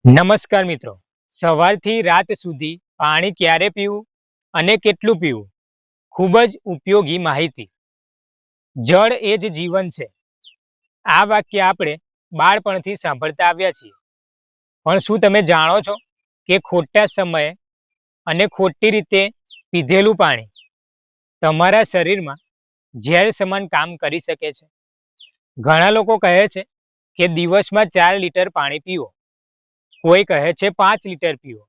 નમસ્કાર મિત્રો, સવારથી રાત સુધી પાણી ક્યારે પીવું અને કેટલું પીવું, ખૂબ જ ઉપયોગી માહિતી. જળ એ જ જીવન છે. આ વાક્ય આપણે બાળપણથી સાંભળતા આવ્યા છીએ. પણ શું તમે જાણો છો કે ખોટા સમયે અને ખોટી રીતે પીધેલું પાણી તમારા શરીરમાં ઝેર સમાન કામ કરી શકે છે? ઘણા લોકો કહે છે કે દિવસમાં 4 લીટર પાણી પીવો, કોઈ કહે છે 5 લીટર પીવો.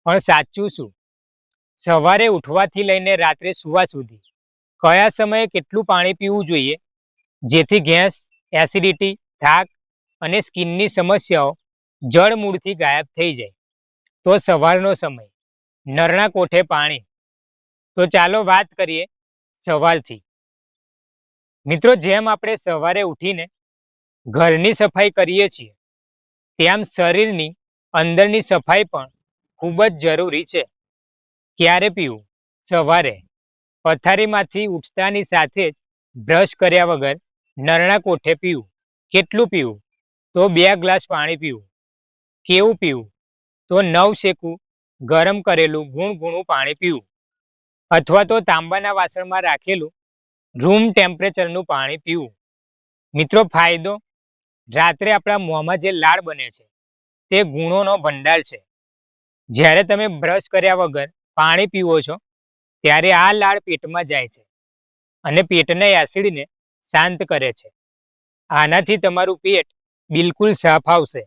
પણ સાચું શું? સવારે ઉઠવાથી લઈને રાત્રે સૂવા સુધી કયા સમયે કેટલું પાણી પીવું જોઈએ જેથી ગેસ, એસિડિટી, થાક અને સ્કિનની સમસ્યાઓ જળમૂળથી ગાયબ થઈ જાય? તો સવારનો સમય, નરણા કોઠે પાણી. તો ચાલો વાત કરીએ સવારથી. મિત્રો, જેમ આપણે સવારે ઉઠીને ઘરની સફાઈ કરીએ છીએ, તેમ શરીરની અંદરની સફાઈ પણ ખૂબ જ જરૂરી છે. ક્યારે પીવું? સવારે પથારીમાંથી ઉઠતાની સાથે જ બ્રશ કર્યા વગર નરણા કોઠે પીવું. કેટલું પીવું? તો 2 ગ્લાસ પાણી પીવું. કેવું પીવું? તો નવશેકું ગરમ કરેલું ગુણગુણું પાણી પીવું, અથવા તો તાંબાના વાસણમાં રાખેલું રૂમ ટેમ્પરેચરનું પાણી પીવું. મિત્રો, ફાયદો: રાત્રે આપણા મોંમાં જે લાળ બને છે તે ગુણોનો ભંડાર છે. જ્યારે તમે બ્રશ કર્યા વગર પાણી પીવો છો ત્યારે આ લાળ પેટમાં જાય છે અને પેટના એસિડને શાંત કરે છે. આનાથી તમારું પેટ બિલકુલ સાફ આવશે,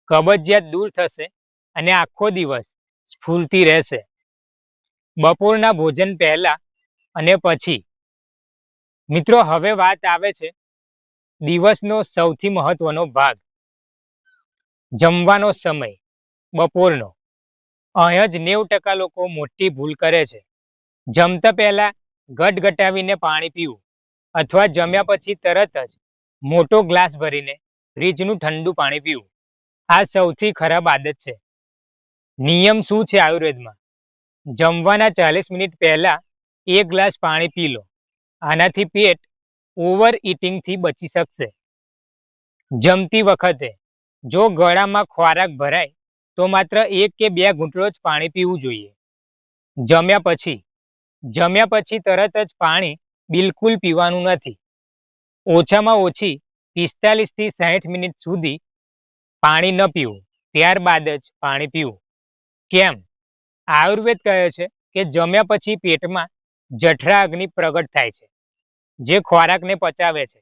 કબજિયાત દૂર થશે અને આખો દિવસ સ્ફૂર્તિ રહેશે. બપોરના ભોજન પહેલા અને પછી. મિત્રો, હવે વાત આવે છે દિવસનો સૌથી મહત્વનો ભાગ, જમવાનો સમય, બપોરનો. અહીં જ 90% લોકો મોટી ભૂલ કરે છે. જમતા પહેલા ગટગટાવીને પાણી પીવું, અથવા જમ્યા પછી તરત જ મોટો ગ્લાસ ભરીને ફ્રીજનું ઠંડુ પાણી પીવું. આ સૌથી ખરાબ આદત છે. નિયમ શું છે આયુર્વેદમાં? જમવાના 40 મિનિટ પહેલા 1 ગ્લાસ પાણી પી લો. આનાથી પેટ ઓવર ઇટિંગથી બચી શકશે. જમતી વખતે જો ગળામાં ખોરાક ભરાય તો માત્ર 1 કે 2 ઘૂંટડો જ પાણી પીવું જોઈએ. જમ્યા પછી તરત જ પાણી બિલકુલ પીવાનું નથી. ઓછામાં ઓછી 45 થી 60 મિનિટ સુધી પાણી ન પીવું, ત્યારબાદ જ પાણી પીવું. કેમ? આયુર્વેદ કહે છે કે જમ્યા પછી પેટમાં જઠરા અગ્નિ પ્રગટ થાય છે, જે ખોરાકને પચાવે છે.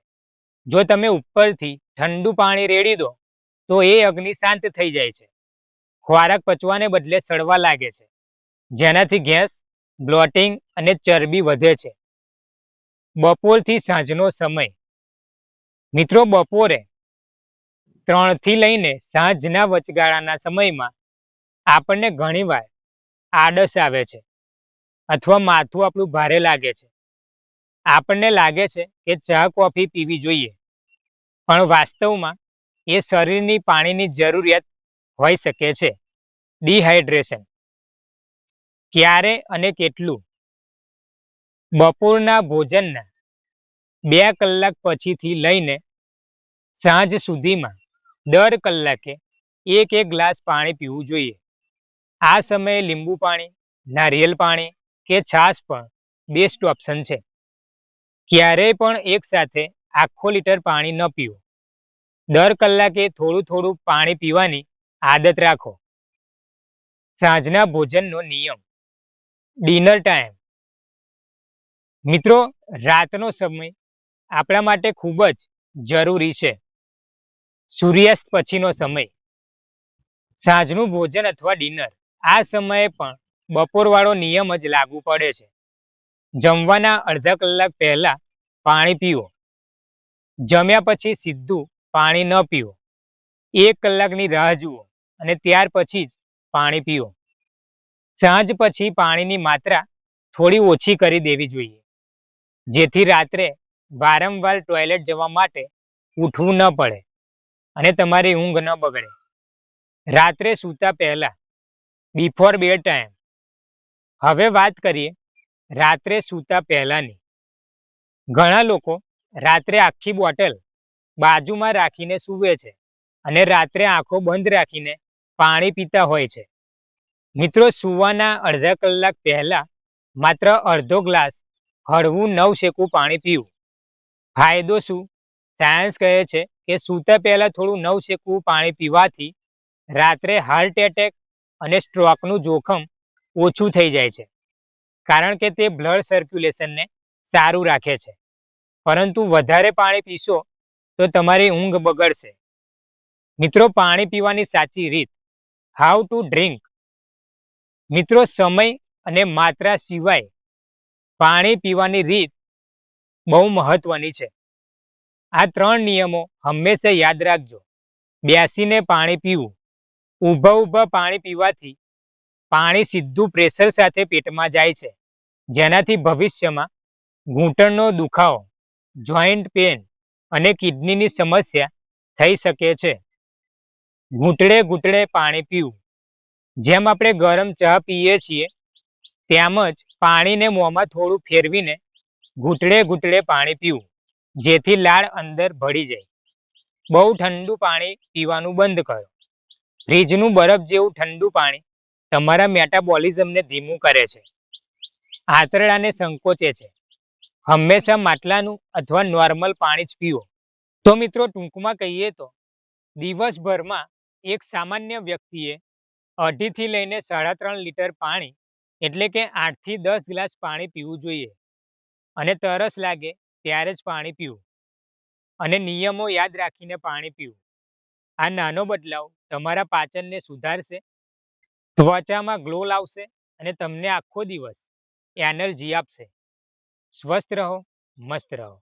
જો તમે ઉપરથી ઠંડુ પાણી રેડી દો તો એ અગ્નિ શાંત થઈ જાય છે. ખોરાક પચવાને બદલે સડવા લાગે છે, જેનાથી ગેસ, બ્લોટિંગ અને ચરબી વધે છે. બપોરથી સાંજનો સમય. મિત્રો, બપોરે 3 થી લઈને સાંજના વચગાળાના સમયમાં આપણને ઘણીવાર આળસ આવે છે અથવા માથું આપણું ભારે લાગે છે. આપણને લાગે છે કે ચા કોફી પીવી જોઈએ, પણ વાસ્તવમાં એ શરીરની પાણીની જરૂરિયાત હોઈ શકે છે. ડિહાઇડ્રેશન. ક્યારે અને કેટલું? બપોરના ભોજનના 2 કલાક પછીથી લઈને સાંજ સુધીમાં દર કલાકે 1 ગ્લાસ પાણી પીવું જોઈએ. આ સમયે લીંબુ પાણી, નારિયેળ પાણી કે છાશ પણ બેસ્ટ ઓપ્શન છે. ક્યારેય પણ એકસાથે આખો લીટર પાણી ન પીવું. દર કલાકે થોડું થોડું પાણી પીવાની આદત રાખો. સાંજના ભોજનનો નિયમ. Dinner time. મિત્રો, રાતનો સમય આપણા માટે ખૂબ જ જરૂરી છે. સૂર્યાસ્ત પછીનો સમય, સાંજનું ભોજન અથવા ડિનર. આ સમયે પણ બપોરવાળો નિયમ જ લાગુ પડે છે. જમવાના અડધા કલાક પહેલા પાણી પીવો. જમ્યા પછી સીધું પાણી ન પીવો. 1 કલાકની રાહ જુઓ અને ત્યાર પછી જ પાણી પીવો. સાંજ પછી પાણીની માત્રા થોડી ઓછી કરી દેવી જોઈએ, જેથી રાત્રે વારંવાર ટોયલેટ જવા માટે ઉઠવું ન પડે અને તમારી ઊંઘ ન બગડે. રાત્રે સૂતા પહેલા, બિફોર બેડ ટાઈમ. હવે વાત કરીએ રાત્રે સૂતા પહેલાની. ઘણા લોકો રાત્રે આખી બોટલ બાજુમાં રાખીને સૂવે છે અને રાત્રે આંખો બંધ રાખીને પાણી પીતા હોય છે. મિત્રો, સૂવાના અડધા કલાક પહેલા માત્ર અડધો ગ્લાસ હળવું નવશેકું પાણી પીવું. ફાયદો શું? સાયન્સ કહે છે કે સૂતા પહેલા થોડું નવશેકું પાણી પીવાથી રાત્રે હાર્ટ એટેક અને સ્ટ્રોકનું જોખમ ઓછું થઈ જાય છે, કારણ કે તે બ્લડ સર્ક્યુલેશનને સારું રાખે છે. પરંતુ વધારે પાણી પીશો તો તમારી ઊંઘ બગડશે. મિત્રો, પાણી પીવાની સાચી રીત. How to drink. મિત્રો, સમય અને માત્રા સિવાય પાણી પીવાની રીત બહુ મહત્વની છે. આ 3 નિયમો હંમેશા યાદ રાખજો. બેસીને પાણી પીવું. ઊભા ઊભા પાણી પીવાથી પાણી સીધું પ્રેશર સાથે પેટમાં જાય છે, જેનાથી ભવિષ્યમાં ઘૂંટણનો દુખાવો, જોઈન્ટ પેન અને કિડનીની સમસ્યા થઈ શકે છે. ઘૂંટડે ઘૂંટડે પાણી પીવું. જેમ આપણે ગરમ ચા પીએ છીએ તેમ જ પાણીને મોંમાં થોડું ફેરવીને ઘૂંટડે ઘૂંટડે પાણી પીવું, જેથી લાળ અંદર ભળી જાય. બહુ ઠંડુ પાણી પીવાનું બંધ કરો. ફ્રીજનું બરફ જેવું ઠંડુ પાણી તમારા મેટાબોલિઝમને ધીમું કરે છે, આંતરડાને સંકોચે છે. હંમેશા માટલાનું અથવા નોર્મલ પાણી જ પીવો. તો મિત્રો, ટૂંકમાં કહીએ તો દિવસભરમાં એક સામાન્ય વ્યક્તિએ 2.5 થી લઈને 3.5 લીટર પાણી એટલે કે 8 થી 10 ગ્લાસ પાણી પીવું જોઈએ. અને તરસ લાગે ત્યારે જ પાણી પીવું અને નિયમો યાદ રાખીને પાણી પીવું. આ નાનો બદલાવ તમારા પાચનને સુધારશે, ત્વચામાં ગ્લો લાવશે અને તમને આખો દિવસ એનર્જી આપશે. સ્વસ્થ રહો, મસ્ત રહો.